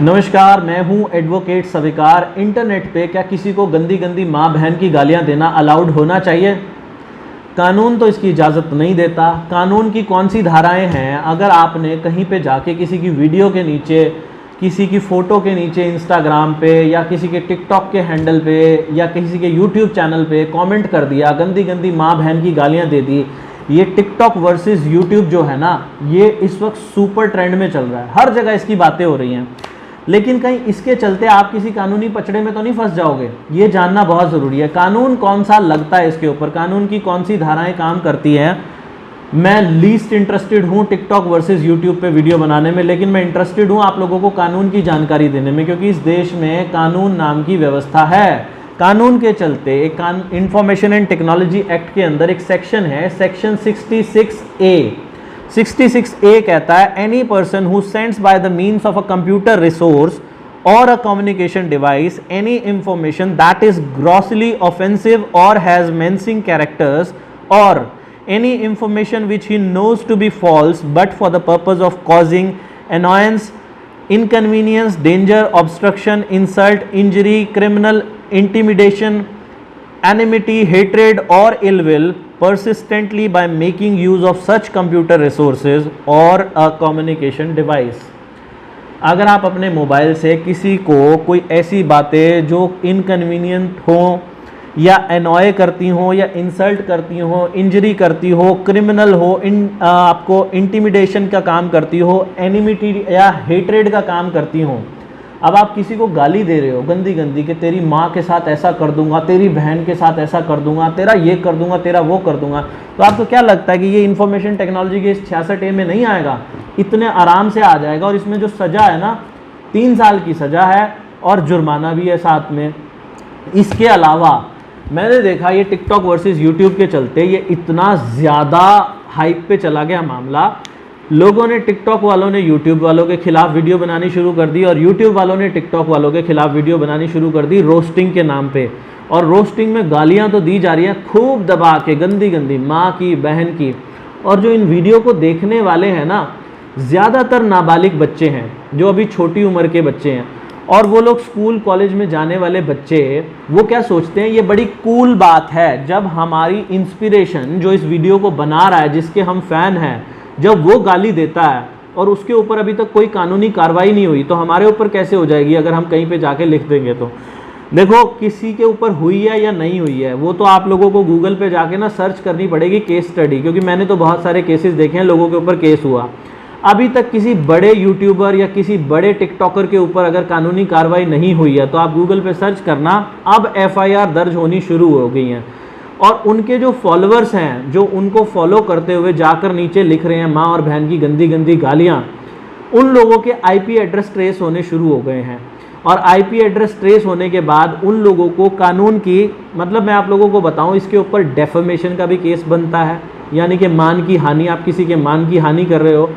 नमस्कार, मैं हूं एडवोकेट स्वीकार। इंटरनेट पे क्या किसी को गंदी गंदी माँ बहन की गालियां देना अलाउड होना चाहिए? कानून तो इसकी इजाज़त नहीं देता। कानून की कौन सी धाराएं हैं? अगर आपने कहीं पे जाके किसी की वीडियो के नीचे, किसी की फ़ोटो के नीचे इंस्टाग्राम पे या किसी के टिकटॉक के हैंडल पे या किसी के यूट्यूब चैनल पे कमेंट कर दिया, गंदी गंदी माँ बहन की गालियाँ दे दी, ये टिकटॉक वर्सेस यूट्यूब जो है ना, ये इस वक्त सुपर ट्रेंड में चल रहा है। हर जगह इसकी बातें हो रही हैं। लेकिन कहीं इसके चलते आप किसी कानूनी पचड़े में तो नहीं फंस जाओगे? ये जानना बहुत ज़रूरी है। कानून कौन सा लगता है इसके ऊपर, कानून की कौन सी धाराएं काम करती हैं। मैं लीस्ट इंटरेस्टेड हूँ टिकटॉक वर्सेस यूट्यूब पे वीडियो बनाने में, लेकिन मैं इंटरेस्टेड हूँ आप लोगों को कानून की जानकारी देने में, क्योंकि इस देश में कानून नाम की व्यवस्था है। कानून के चलते एक इंफॉर्मेशन एंड टेक्नोलॉजी एक्ट के अंदर एक सेक्शन है, सेक्शन 66A कहता है, any person who sends by the means of a computer resource और a communication device any information that is grossly offensive और हैज मेंसिंग कैरेक्टर्स और any information which he knows to be false but for the purpose of causing annoyance, inconvenience, danger, obstruction, insult, injury, criminal intimidation, enmity, hatred or ill will persistently by making use of such computer resources or a communication device। अगर आप अपने mobile से किसी को कोई ऐसी बातें जो इनकन्वीनियंट हो या एनॉय करती हो या इंसल्ट करती हो, इंजरी करती हो, क्रिमिनल हो, आपको इंटिमिडेशन का काम करती हो, एनिमिटी या हेट्रेड का काम करती हो। अब आप किसी को गाली दे रहे हो गंदी गंदी कि तेरी माँ के साथ ऐसा कर दूंगा, तेरी बहन के साथ ऐसा कर दूंगा, तेरा ये कर दूंगा, तेरा वो कर दूंगा, तो आपको क्या लगता है कि ये इन्फॉर्मेशन टेक्नोलॉजी के इस 66A में नहीं आएगा? इतने आराम से आ जाएगा। और इसमें जो सज़ा है ना, 3 साल की सज़ा है और जुर्माना भी है साथ में। इसके अलावा मैंने देखा ये टिकटॉक वर्सेस यूट्यूब के चलते ये इतना ज़्यादा हाइप पे चला गया मामला, लोगों ने, टिकटॉक वालों ने यूट्यूब वालों के खिलाफ वीडियो बनानी शुरू कर दी और यूट्यूब वालों ने टिकटॉक वालों के खिलाफ वीडियो बनानी शुरू कर दी रोस्टिंग के नाम पे। और रोस्टिंग में गालियां तो दी जा रही हैं खूब दबा के, गंदी गंदी माँ की, बहन की। और जो इन वीडियो को देखने वाले हैं ना, ज़्यादातर नाबालिग बच्चे हैं, जो अभी छोटी उम्र के बच्चे हैं। और वो लोग स्कूल कॉलेज में जाने वाले बच्चे, वो क्या सोचते हैं, ये बड़ी कूल बात है जब हमारी इंस्पिरेशन जो इस वीडियो को बना रहा है, जिसके हम फ़ैन हैं, जब वो गाली देता है और उसके ऊपर अभी तक कोई कानूनी कार्रवाई नहीं हुई, तो हमारे ऊपर कैसे हो जाएगी अगर हम कहीं पे जाके लिख देंगे? तो देखो, किसी के ऊपर हुई है या नहीं हुई है वो तो आप लोगों को गूगल पे जाके ना सर्च करनी पड़ेगी, केस स्टडी, क्योंकि मैंने तो बहुत सारे केसेस देखे हैं, लोगों के ऊपर केस हुआ। अभी तक किसी बड़े यूट्यूबर या किसी बड़े टिकटॉकर के ऊपर अगर कानूनी कार्रवाई नहीं हुई है तो आप गूगल पे सर्च करना, अब FIR दर्ज होनी शुरू हो गई हैं। और उनके जो फॉलोअर्स हैं, जो उनको फॉलो करते हुए जाकर नीचे लिख रहे हैं माँ और बहन की गंदी गंदी गालियाँ, उन लोगों के IP एड्रेस ट्रेस होने शुरू हो गए हैं। और IP एड्रेस ट्रेस होने के बाद उन लोगों को कानून की, मतलब मैं आप लोगों को बताऊं, इसके ऊपर डेफेमेशन का भी केस बनता है, यानी कि मान की हानि, आप किसी के मान की हानि कर रहे हो,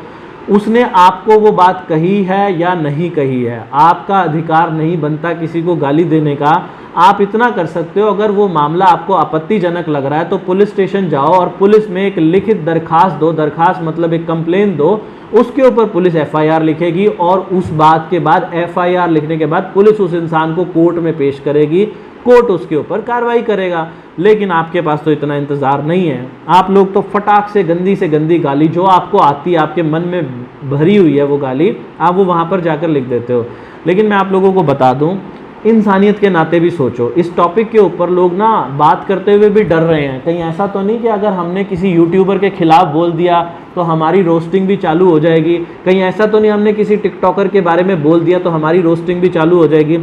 उसने आपको वो बात कही है या नहीं कही है, आपका अधिकार नहीं बनता किसी को गाली देने का। आप इतना कर सकते हो, अगर वो मामला आपको आपत्तिजनक लग रहा है तो पुलिस स्टेशन जाओ और पुलिस में एक लिखित दरखास्त दो, दरखास्त मतलब एक कंप्लेन दो, उसके ऊपर पुलिस FIR लिखेगी और उस बात के बाद, FIR लिखने के बाद पुलिस उस इंसान को कोर्ट में पेश करेगी, कोर्ट उसके ऊपर कार्रवाई करेगा। लेकिन आपके पास तो इतना इंतज़ार नहीं है। आप लोग तो फटाक से गंदी गाली जो आपको आती है, आपके मन में भरी हुई है वो गाली, आप वो वहाँ पर जाकर लिख देते हो। लेकिन मैं आप लोगों को बता दूँ, इंसानियत के नाते भी सोचो, इस टॉपिक के ऊपर लोग ना बात करते हुए भी डर रहे हैं। कहीं ऐसा तो नहीं कि अगर हमने किसी यूट्यूबर के खिलाफ बोल दिया तो हमारी रोस्टिंग भी चालू हो जाएगी? कहीं ऐसा तो नहीं हमने किसी टिकटॉकर के बारे में बोल दिया तो हमारी रोस्टिंग भी चालू हो जाएगी?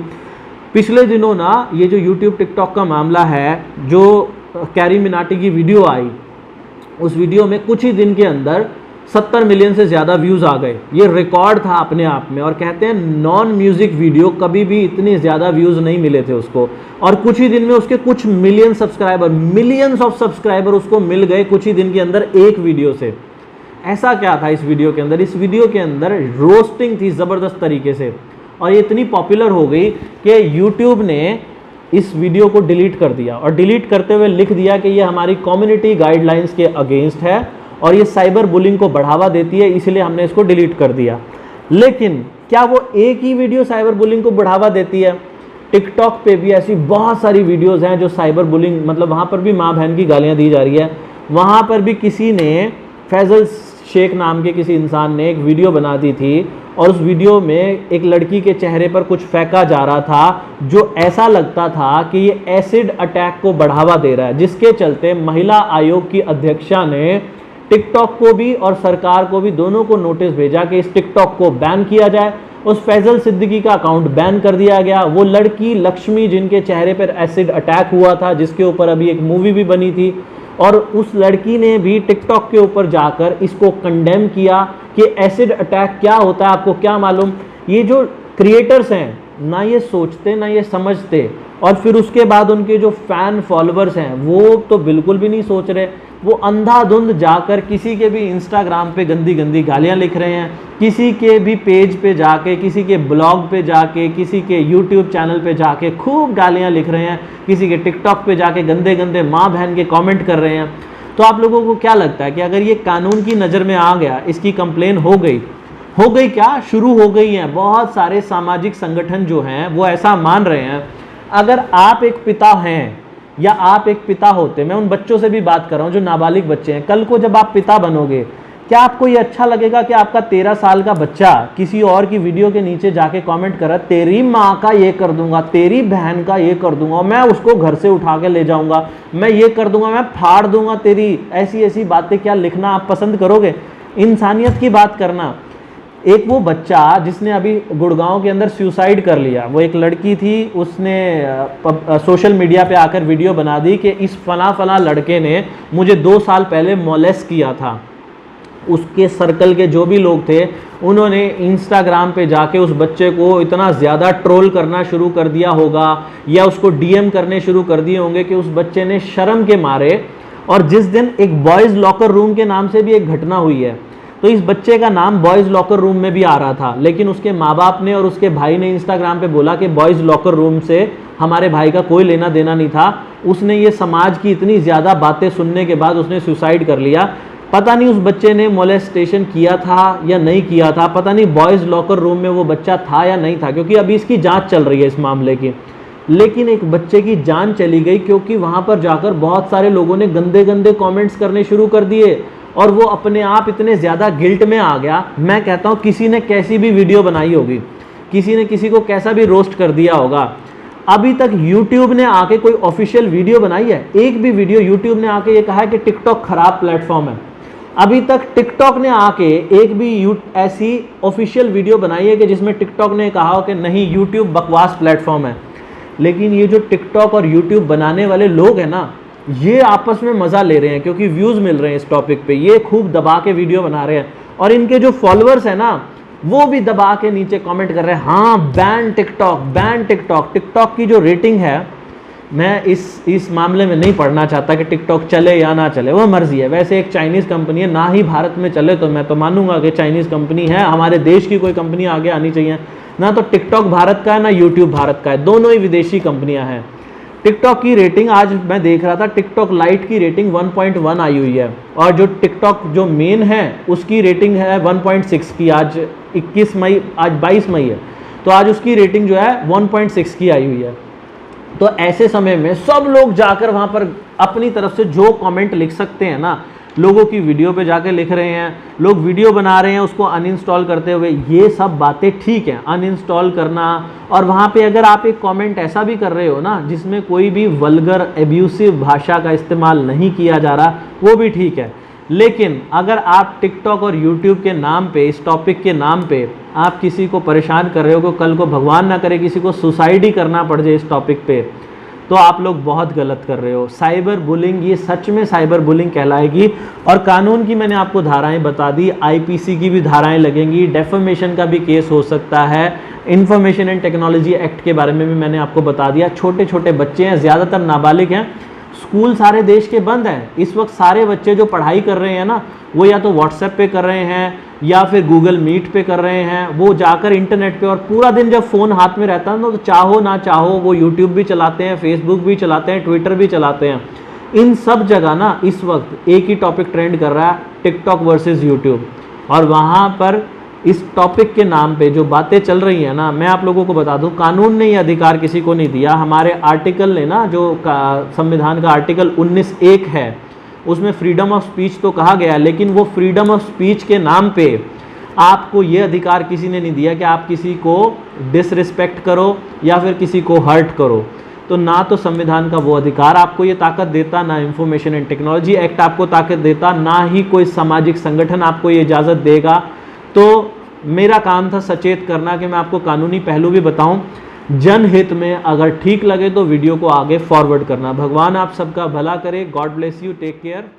पिछले दिनों ना ये जो यूट्यूब टिकटॉक का मामला है, जो कैरी मिनाटी की वीडियो आई, उस वीडियो में कुछ ही दिन के अंदर 70 मिलियन से ज़्यादा व्यूज़ आ गए। ये रिकॉर्ड था अपने आप में। और कहते हैं नॉन म्यूज़िक वीडियो कभी भी इतने ज़्यादा व्यूज़ नहीं मिले थे उसको, और कुछ ही दिन में उसके कुछ million subscriber, millions of subscriber उसको मिल गए कुछ ही दिन के अंदर एक वीडियो से। ऐसा क्या था इस वीडियो के अंदर? इस वीडियो के अंदर रोस्टिंग थी ज़बरदस्त तरीके से, और ये इतनी पॉपुलर हो गई कि यूट्यूब ने इस वीडियो को डिलीट कर दिया, और डिलीट करते हुए लिख दिया कि ये हमारी कम्युनिटी गाइडलाइंस के अगेंस्ट है और ये साइबर बुलिंग को बढ़ावा देती है, इसलिए हमने इसको डिलीट कर दिया। लेकिन क्या वो एक ही वीडियो साइबर बुलिंग को बढ़ावा देती है? टिकटॉक पे भी ऐसी बहुत सारी वीडियोस हैं जो साइबर बुलिंग, मतलब वहाँ पर भी माँ बहन की गालियाँ दी जा रही है। वहाँ पर भी किसी ने, फैजल शेख नाम के किसी इंसान ने एक वीडियो बना दी थी और उस वीडियो में एक लड़की के चेहरे पर कुछ फेंका जा रहा था जो ऐसा लगता था कि ये एसिड अटैक को बढ़ावा दे रहा है, जिसके चलते महिला आयोग की अध्यक्षा ने टिकटॉक को भी और सरकार को भी, दोनों को नोटिस भेजा कि इस टिकटॉक को बैन किया जाए। उस फैजल सिद्दीकी का अकाउंट बैन कर दिया गया। वो लड़की लक्ष्मी जिनके चेहरे पर एसिड अटैक हुआ था, जिसके ऊपर अभी एक मूवी भी बनी थी, और उस लड़की ने भी टिकटॉक के ऊपर जाकर इसको कंडेम किया कि एसिड अटैक क्या होता है, आपको क्या मालूम। ये जो क्रिएटर्स हैं ना ये सोचते ना ये समझते, और फिर उसके बाद उनके जो फैन फॉलोअर्स हैं वो तो बिल्कुल भी नहीं सोच रहे। वो अंधाधुंध जाकर किसी के भी इंस्टाग्राम पे गंदी गंदी गालियां लिख रहे हैं, किसी के भी पेज पे जाके, किसी के ब्लॉग पे जाके, किसी के यूट्यूब चैनल पे जाके खूब गालियां लिख रहे हैं, किसी के टिकटॉक पे जाके गंदे गंदे माँ बहन के कमेंट कर रहे हैं। तो आप लोगों को क्या लगता है कि अगर ये कानून की नज़र में आ गया, इसकी कंप्लेन हो गई क्या? शुरू हो गई हैं। बहुत सारे सामाजिक संगठन जो हैं वो ऐसा मान रहे हैं, अगर आप एक पिता हैं या आप एक पिता होते, मैं उन बच्चों से भी बात कर रहा हूं जो नाबालिग बच्चे हैं, कल को जब आप पिता बनोगे, क्या आपको ये अच्छा लगेगा कि आपका 13 साल का बच्चा किसी और की वीडियो के नीचे जाके कमेंट कर रहा है, तेरी माँ का ये कर दूंगा, तेरी बहन का ये कर दूंगा, मैं उसको घर से उठा के ले जाऊंगा, मैं ये कर दूंगा, मैं फाड़ दूंगा तेरी, ऐसी ऐसी बातें क्या लिखना आप पसंद करोगे? इंसानियत की बात करना। एक वो बच्चा जिसने अभी गुड़गांव के अंदर सुसाइड कर लिया, वो एक लड़की थी, उसने सोशल मीडिया पे आकर वीडियो बना दी कि इस फला लड़के ने मुझे 2 साल पहले मोलेस्ट किया था। उसके सर्कल के जो भी लोग थे उन्होंने इंस्टाग्राम पे जाके उस बच्चे को इतना ज़्यादा ट्रोल करना शुरू कर दिया होगा या उसको डीएम करने शुरू कर दिए होंगे कि उस बच्चे ने शर्म के मारे, और जिस दिन एक बॉयज़ लॉकर रूम के नाम से भी एक घटना हुई है, तो इस बच्चे का नाम बॉयज़ लॉकर रूम में भी आ रहा था, लेकिन उसके माँ बाप ने और उसके भाई ने इंस्टाग्राम पे बोला कि बॉयज़ लॉकर रूम से हमारे भाई का कोई लेना देना नहीं था। उसने ये समाज की इतनी ज़्यादा बातें सुनने के बाद उसने सुसाइड कर लिया। पता नहीं उस बच्चे ने मोलेस्टेशन किया था या नहीं किया था, पता नहीं बॉयज़ लॉकर रूम में वो बच्चा था या नहीं था, क्योंकि अभी इसकी जाँच चल रही है इस मामले की। लेकिन एक बच्चे की जान चली गई क्योंकि वहाँ पर जाकर बहुत सारे लोगों ने गंदे गंदे कमेंट्स करने शुरू कर दिए और वो अपने आप इतने ज़्यादा गिल्ट में आ गया। मैं कहता हूँ किसी ने कैसी भी वीडियो बनाई होगी, किसी ने किसी को कैसा भी रोस्ट कर दिया होगा, अभी तक YouTube ने आके कोई ऑफिशियल वीडियो बनाई है? एक भी वीडियो YouTube ने आके ये कहा है कि टिकटॉक खराब प्लेटफॉर्म है? अभी तक टिकटॉक ने आके एक भी ऐसी ऑफिशियल वीडियो बनाई है कि जिसमें टिकटॉक ने कहा हो कि नहीं YouTube बकवास प्लेटफॉर्म है? लेकिन ये जो टिकटॉक और YouTube बनाने वाले लोग हैं ना, ये आपस में मज़ा ले रहे हैं क्योंकि व्यूज़ मिल रहे हैं इस टॉपिक पे, ये खूब दबा के वीडियो बना रहे हैं, और इनके जो फॉलोअर्स हैं ना वो भी दबा के नीचे कमेंट कर रहे हैं, हाँ ban TikTok, ban TikTok. TikTok की जो रेटिंग है, मैं इस मामले में नहीं पढ़ना चाहता कि टिकटॉक चले या ना चले, वो मर्जी है। वैसे एक चाइनीज़ कंपनी है, ना ही भारत में चले तो मैं तो मानूंगा कि चाइनीज़ कंपनी है, हमारे देश की कोई कंपनी आगे आनी चाहिए। ना तो टिकटॉक भारत का है ना यूट्यूब भारत का है, दोनों ही विदेशी कंपनियां हैं। टिकटॉक की रेटिंग आज मैं देख रहा था, टिकटॉक लाइट की रेटिंग 1.1 आई हुई है, और जो टिकटॉक जो मेन है उसकी रेटिंग है 1.6 की। आज 21 मई, आज 22 मई है, तो आज उसकी रेटिंग जो है 1.6 की आई हुई है। तो ऐसे समय में सब लोग जाकर वहाँ पर अपनी तरफ से जो कमेंट लिख सकते हैं ना, लोगों की वीडियो पे जाके लिख रहे हैं, लोग वीडियो बना रहे हैं उसको अनइंस्टॉल करते हुए, ये सब बातें ठीक है, अनइंस्टॉल करना। और वहाँ पे अगर आप एक कमेंट ऐसा भी कर रहे हो ना जिसमें कोई भी वल्गर एब्यूसिव भाषा का इस्तेमाल नहीं किया जा रहा, वो भी ठीक है। लेकिन अगर आप टिकटॉक और यूट्यूब के नाम पे, इस टॉपिक के नाम पे आप किसी को परेशान कर रहे हो, कल को भगवान ना करे किसी को सुसाइड ही करना पड़ जाए इस टॉपिक पे, तो आप लोग बहुत गलत कर रहे हो। साइबर बुलिंग, ये सच में साइबर बुलिंग कहलाएगी। और कानून की मैंने आपको धाराएं बता दी, आईपीसी की भी धाराएं लगेंगी, डेफेमेशन का भी केस हो सकता है, इंफॉर्मेशन एंड टेक्नोलॉजी एक्ट के बारे में भी मैंने आपको बता दिया। छोटे छोटे बच्चे हैं, ज़्यादातर नाबालिग हैं, स्कूल सारे देश के बंद हैं इस वक्त। सारे बच्चे जो पढ़ाई कर रहे हैं ना, वो या तो व्हाट्सएप पे कर रहे हैं या फिर गूगल मीट पे कर रहे हैं, वो जाकर इंटरनेट पे, और पूरा दिन जब फ़ोन हाथ में रहता है तो चाहो ना चाहो वो यूट्यूब भी चलाते हैं, फेसबुक भी चलाते हैं, ट्विटर भी चलाते हैं। इन सब जगह ना इस वक्त एक ही टॉपिक ट्रेंड कर रहा है, टिकटॉक वर्सेस यूट्यूब। और वहाँ पर इस टॉपिक के नाम पे जो बातें चल रही हैं ना, मैं आप लोगों को बता दूं, कानून ने ये अधिकार किसी को नहीं दिया। हमारे आर्टिकल ने ना, जो संविधान का आर्टिकल 19(1) है, उसमें फ्रीडम ऑफ स्पीच तो कहा गया, लेकिन वो फ्रीडम ऑफ स्पीच के नाम पे आपको ये अधिकार किसी ने नहीं दिया कि आप किसी को डिसरिस्पेक्ट करो या फिर किसी को हर्ट करो। तो ना तो संविधान का वो अधिकार आपको ये ताकत देता, ना इंफॉर्मेशन एंड टेक्नोलॉजी एक्ट आपको ताकत देता, ना ही कोई सामाजिक संगठन आपको ये इजाज़त देगा। तो मेरा काम था सचेत करना कि मैं आपको कानूनी पहलू भी बताऊं, जनहित में। अगर ठीक लगे तो वीडियो को आगे फॉरवर्ड करना। भगवान आप सबका भला करे। God bless you, take care.